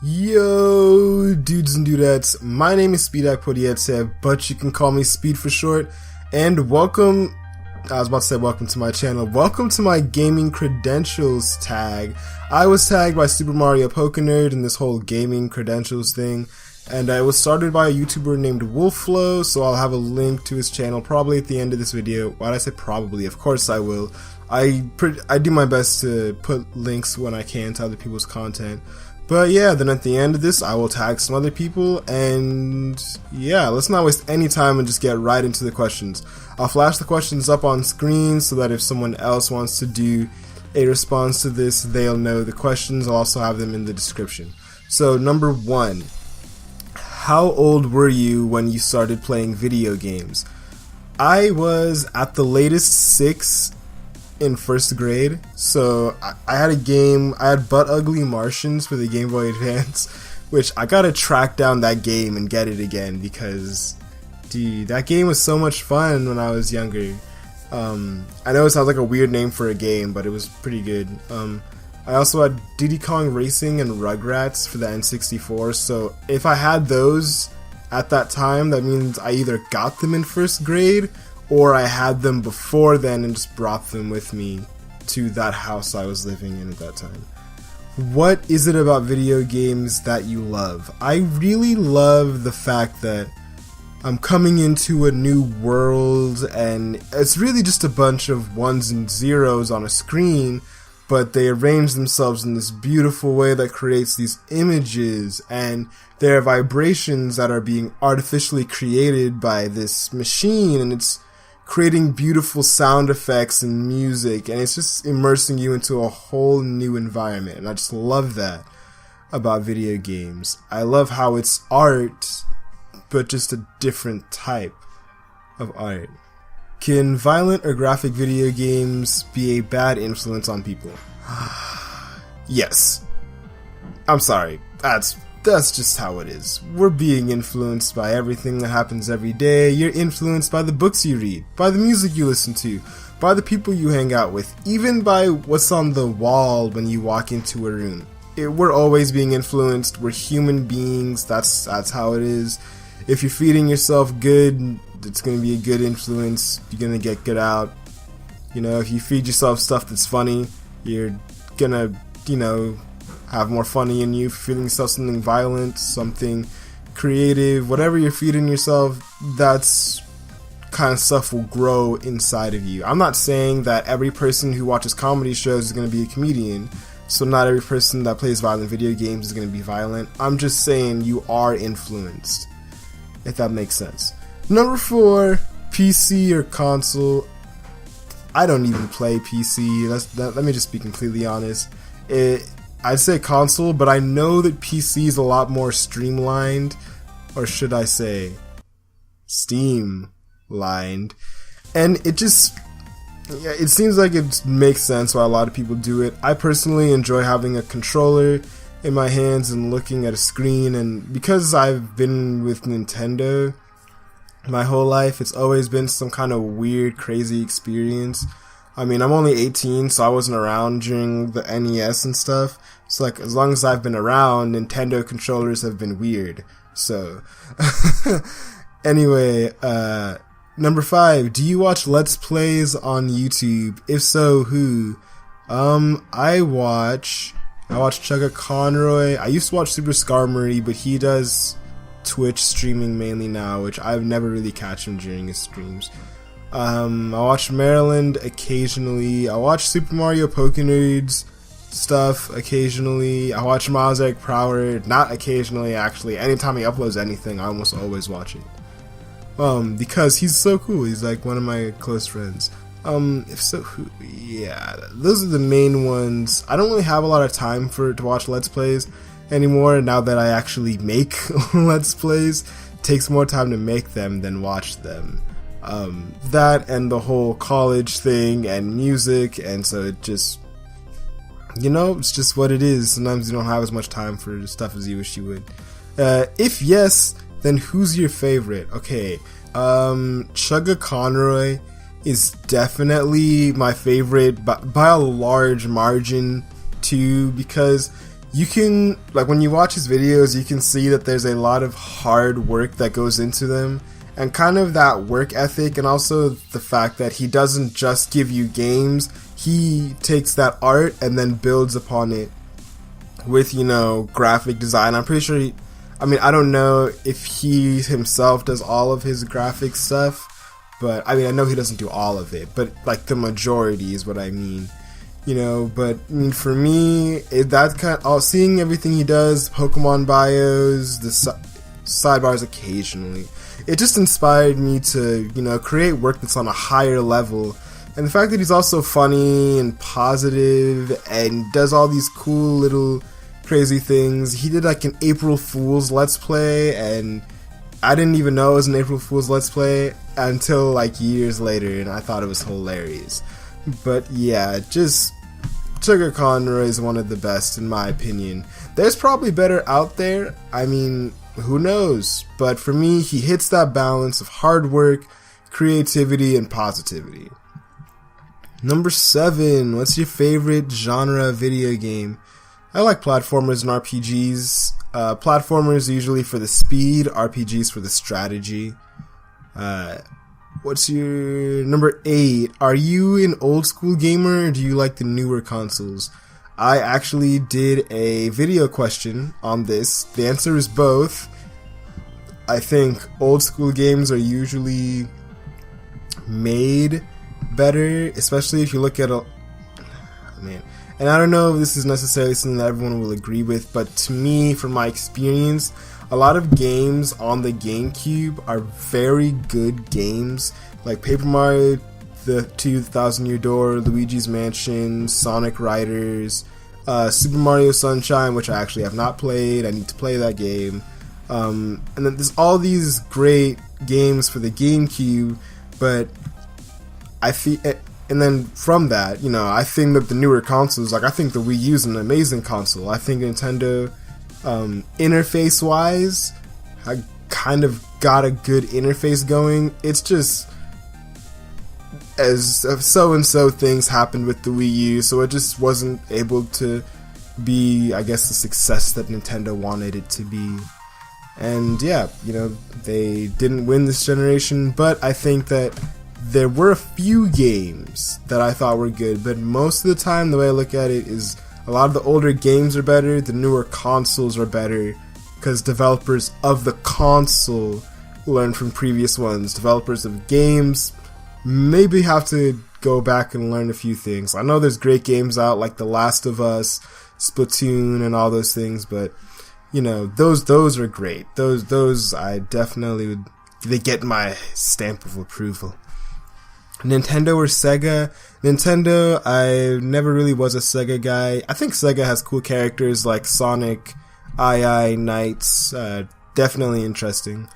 Yo, dudes and dudettes, my name is Akpodiete, but you can call me Speed for short, and welcome, I was about to say welcome to my channel, welcome to my gaming credentials tag. I was tagged by SuperMarioPokenerd in this whole gaming credentials thing, and it was started by a YouTuber named Wolfflow, so I'll have a link to his channel probably at the end of this video. Why'd I say probably? Of course I will. I do my best to put links when I can to other people's content. But yeah, then at the end of this, I will tag some other people, and yeah, let's not waste any time and just get right into the questions. I'll flash the questions up on screen so that if someone else wants to do a response to this, they'll know the questions. I'll also have them in the description. So, number 1. How old were you when you started playing video games? I was at the latest 6 in first grade, so I had a game, I had Butt Ugly Martians for the Game Boy Advance, which I gotta track down that game and get it again because, dude, that game was so much fun when I was younger. I know it sounds like a weird name for a game, but it was pretty good. I also had Diddy Kong Racing and Rugrats for the N64, so if I had those at that time, that means I either got them in first grade or I had them before then and just brought them with me to that house I was living in at that time. What is it about video games that you love? I really love the fact that I'm coming into a new world and it's really just a bunch of ones and zeros on a screen, but they arrange themselves in this beautiful way that creates these images, and there are vibrations that are being artificially created by this machine, and it's creating beautiful sound effects and music, and it's just immersing you into a whole new environment, and I just love that about video games. I love how it's art, but just a different type of art. Can violent or graphic video games be a bad influence on people? Yes. I'm sorry. That's just how it is. We're being influenced by everything that happens every day. You're influenced by the books you read, by the music you listen to, by the people you hang out with, even by what's on the wall when you walk into a room. We're always being influenced. We're human beings. That's how it is. If you're feeding yourself good, it's going to be a good influence. You're going to get good out. You know, if you feed yourself stuff that's funny, you're going to, have more funny in you. If you're feeding yourself something violent, something creative, whatever you're feeding yourself, that's kind of stuff will grow inside of you. I'm not saying that every person who watches comedy shows is going to be a comedian, so not every person that plays violent video games is going to be violent. I'm just saying you are influenced, if that makes sense. Number 4, PC or console. I don't even play PC. Let me just be completely honest. I'd say console, but I know that PC is a lot more streamlined, or should I say Steam-lined, and it seems like it makes sense why a lot of people do it. I personally enjoy having a controller in my hands and looking at a screen, and because I've been with Nintendo my whole life, it's always been some kind of weird, crazy experience. I mean, I'm only 18, so I wasn't around during the NES and stuff. So, like, as long as I've been around, Nintendo controllers have been weird. So, anyway, number 5, do you watch Let's Plays on YouTube? If so, who? I watch Chugga Conroy. I used to watch Super Skarmory, but he does Twitch streaming mainly now, which I've never really catch him during his streams. I watch Maryland occasionally. I watch SuperMarioPokenerd's stuff occasionally. I watch Miles Eric Prower, not occasionally actually. Anytime he uploads anything, I almost always watch it. Because he's so cool. He's like one of my close friends. If so, yeah, those are the main ones. I don't really have a lot of time to watch Let's Plays anymore now that I actually make Let's Plays. It takes more time to make them than watch them. That and the whole college thing and music, and so it just, it's just what it is. Sometimes you don't have as much time for stuff as you wish you would. If yes, then who's your favorite? Okay, Chugga Conroy is definitely my favorite by a large margin too, because you can, like, when you watch his videos, you can see that there's a lot of hard work that goes into them, and kind of that work ethic, and also the fact that he doesn't just give you games, he takes that art and then builds upon it with, you know, graphic design. I'm pretty sure I don't know if he himself does all of his graphic stuff, but I know he doesn't do all of it, but like the majority is what I mean. You know, but I mean, for me, that kind of, seeing everything he does, Pokemon bios, the sidebars occasionally, it just inspired me to, you know, create work that's on a higher level. And the fact that he's also funny and positive and does all these cool little crazy things. He did like an April Fool's Let's Play, and I didn't even know it was an April Fool's Let's Play until like years later, and I thought it was hilarious. But yeah, just Sugar Conroy is one of the best in my opinion. There's probably better out there, I mean, who knows? But for me, he hits that balance of hard work, creativity, and positivity. Number 7, what's your favorite genre of video game? I like platformers and RPGs. Platformers usually for the speed, RPGs for the strategy. What's your number 8? Are you an old school gamer or do you like the newer consoles? I actually did a video question on this. The answer is both. I think old school games are usually made better, especially if you look at and I don't know if this is necessarily something that everyone will agree with, but to me, from my experience, a lot of games on the GameCube are very good games, like Paper Mario, the 2000 Year Door, Luigi's Mansion, Sonic Riders, Super Mario Sunshine, which I actually have not played. I need to play that game. And then there's all these great games for the GameCube, but I feel, and then from that, you know, I think that the newer consoles, like I think the Wii U is an amazing console. I think Nintendo, interface-wise, I kind of got a good interface going. It's just as so-and-so things happened with the Wii U, so it just wasn't able to be, I guess, the success that Nintendo wanted it to be. And yeah, you know, they didn't win this generation, but I think that there were a few games that I thought were good, but most of the time, the way I look at it is a lot of the older games are better, the newer consoles are better, because developers of the console learn from previous ones. Developers of games maybe have to go back and learn a few things. I know there's great games out like The Last of Us, Splatoon, and all those things, but you know, those are great. Those I definitely would, they get my stamp of approval. Nintendo or Sega? Nintendo, I never really was a Sega guy. I think Sega has cool characters like Sonic, Knights, definitely interesting.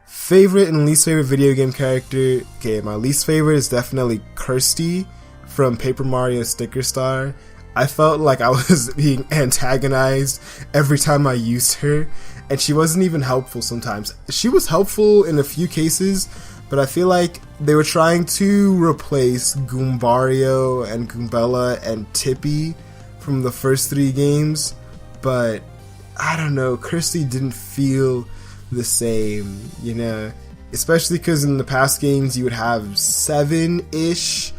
Favorite and least favorite video game character? Okay, my least favorite is definitely Kirsty from Paper Mario Sticker Star. I felt like I was being antagonized every time I used her, and she wasn't even helpful sometimes. She was helpful in a few cases, but I feel like they were trying to replace Goombario and Goombella and Tippy from the first 3 games, but I don't know, Kirsty didn't feel the same, you know, especially because in the past games you would have 7-ish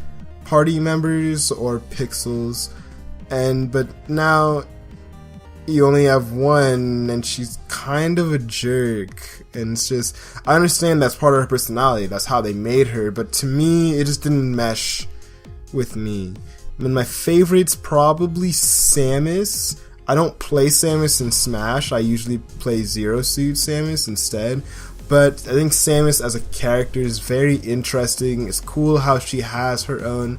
party members or pixels, but now you only have 1, and she's kind of a jerk, and it's just, I understand that's part of her personality, that's how they made her, but to me, it just didn't mesh with me. I mean, my favorite's probably Samus. I don't play Samus in Smash, I usually play Zero Suit Samus instead, but I think Samus as a character is very interesting. It's cool how she has her own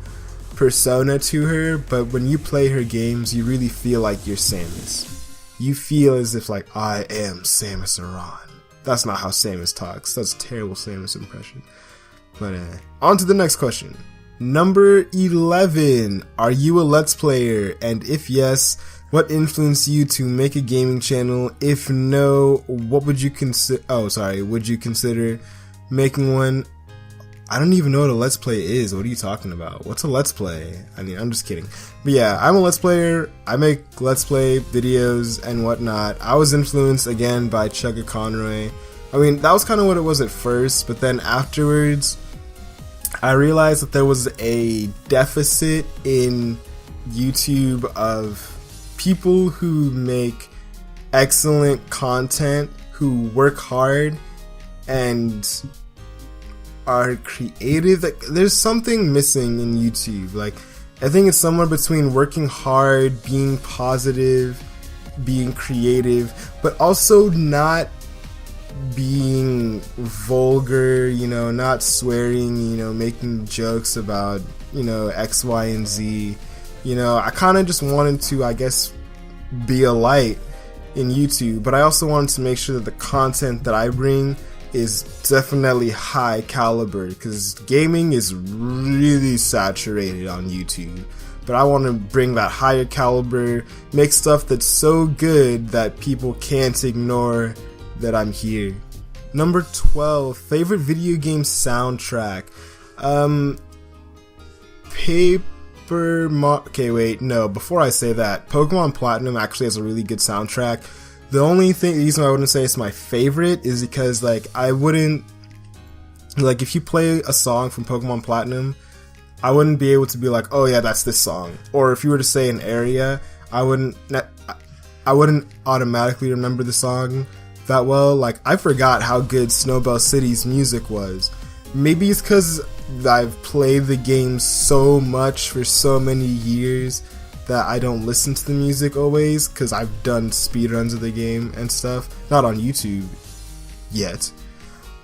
persona to her, but when you play her games, you really feel like you're Samus. You feel as if like, I am Samus Aran. That's not how Samus talks. That's a terrible Samus impression. But on to the next question. Number 11. Are you a Let's Player? And if yes, what influenced you to make a gaming channel? If no, what would you consider? Would you consider making one? I don't even know what a Let's Play is. What are you talking about? What's a Let's Play? I mean, I'm just kidding. But yeah, I'm a Let's Player. I make Let's Play videos and whatnot. I was influenced again by Chugga Conroy. I mean, that was kind of what it was at first, but then afterwards, I realized that there was a deficit in YouTube of people who make excellent content, who work hard, and are creative. Like, there's something missing in YouTube. Like, I think it's somewhere between working hard, being positive, being creative, but also not being vulgar, you know, not swearing, you know, making jokes about, you know, X, Y, and Z. You know, I kind of just wanted to, I guess, be a light in YouTube, but I also wanted to make sure that the content that I bring is definitely high caliber, because gaming is really saturated on YouTube. But I want to bring that higher caliber, make stuff that's so good that people can't ignore that I'm here. Number 12, favorite video game soundtrack. Okay, wait, no, before I say that, Pokemon Platinum actually has a really good soundtrack. The only reason I wouldn't say it's my favorite is because, like, I wouldn't, like, if you play a song from Pokemon Platinum, I wouldn't be able to be like, oh yeah, that's this song. Or if you were to say an area, I wouldn't automatically remember the song that well. Like, I forgot how good Snowbell City's music was. Maybe it's because I've played the game so much for so many years that I don't listen to the music always, because I've done speedruns of the game and stuff. Not on YouTube yet.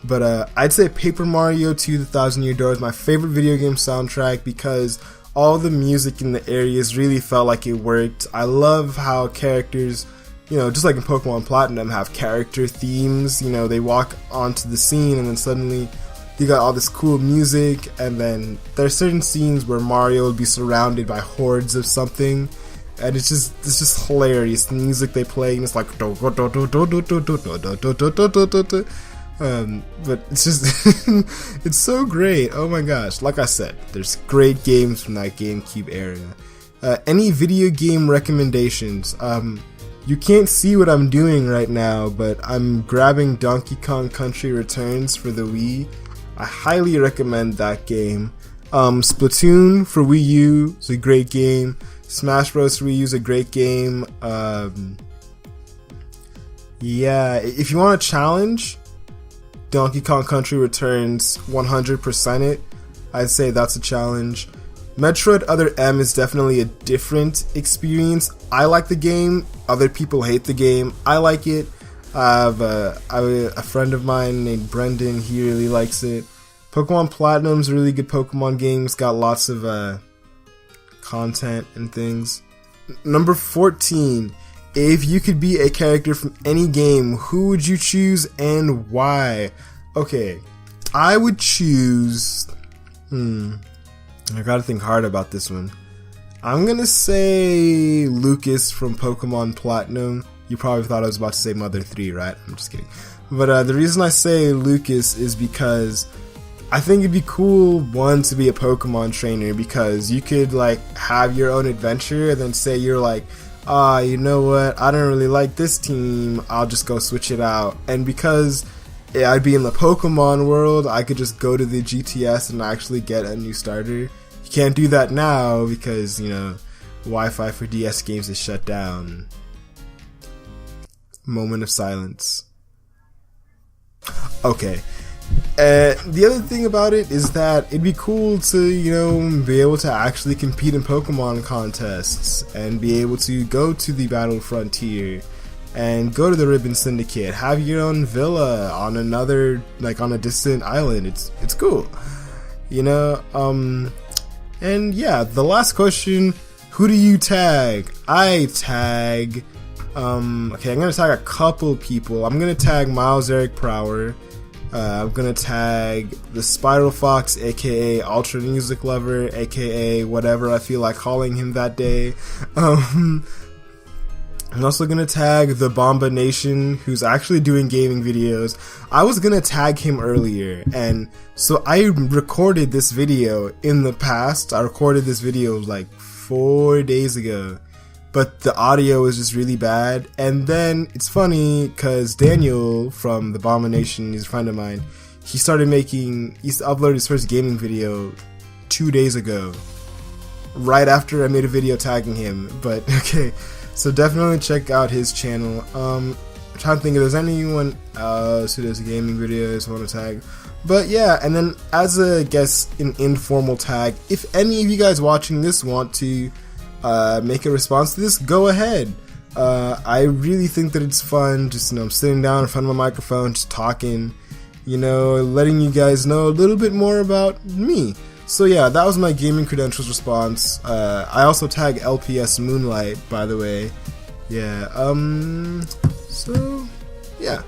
But I'd say Paper Mario 2: The Thousand Year Door is my favorite video game soundtrack, because all the music in the areas really felt like it worked. I love how characters, you know, just like in Pokemon Platinum, have character themes. You know, they walk onto the scene and then suddenly you got all this cool music, and then there's certain scenes where Mario will be surrounded by hordes of something, and it's just hilarious. The music they play, and it's like but it's just it's so great. Oh my gosh. Like I said, there's great games from that GameCube era. Any video game recommendations? You can't see what I'm doing right now, but I'm grabbing Donkey Kong Country Returns for the Wii. I highly recommend that game. Splatoon for Wii U is a great game. Smash Bros. Wii U is a great game. Yeah, if you want a challenge, Donkey Kong Country Returns 100% it. I'd say that's a challenge. Metroid Other M is definitely a different experience. I like the game. Other people hate the game. I like it. I have a friend of mine named Brendan. He really likes it. Pokemon Platinum's a really good Pokemon game. It's got lots of content and things. Number 14. If you could be a character from any game, who would you choose and why? Okay, I would choose... I gotta think hard about this one. I'm gonna say Lucas from Pokemon Platinum. You probably thought I was about to say Mother 3, right? I'm just kidding. But the reason I say Lucas is because I think it'd be cool, one, to be a Pokemon trainer, because you could, like, have your own adventure and then say you're like, you know what, I don't really like this team, I'll just go switch it out. And because I'd be in the Pokemon world, I could just go to the GTS and actually get a new starter. You can't do that now because, you know, Wi-Fi for DS games is shut down. Moment of silence. Okay. The other thing about it is that it'd be cool to, you know, be able to actually compete in Pokemon contests and be able to go to the Battle Frontier and go to the Ribbon Syndicate, have your own villa on another, like, on a distant island. It's cool, you know. And yeah, the last question: who do you tag? I tag. Okay, I'm gonna tag a couple people. I'm gonna tag Miles Eric Prower. I'm gonna tag the Spiral Fox, aka Ultra Music Lover, aka whatever I feel like calling him that day. I'm also gonna tag the Bomba Nation, who's actually doing gaming videos. I was gonna tag him earlier, and so I recorded this video in the past. I recorded this video like 4 days ago, but the audio was just really bad. And then it's funny because Daniel from the Bomba Nation, he's a friend of mine. He uploaded his first gaming video 2 days ago, right after I made a video tagging him. But okay. So definitely check out his channel. I'm trying to think if there's anyone else who does gaming videos I want to tag. But yeah, and then as a guest, an informal tag, if any of you guys watching this want to make a response to this, go ahead. I really think that it's fun, just, I'm sitting down in front of a microphone, just talking, letting you guys know a little bit more about me. So yeah, that was my gaming credentials response. I also tag LPS Moonlight, by the way. Yeah, so yeah.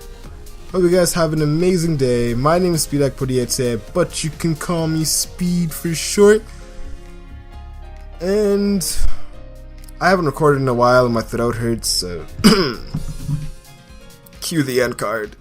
Hope you guys have an amazing day. My name is Akpodiete, but you can call me Speed for short. And I haven't recorded in a while and my throat hurts, so cue the end card.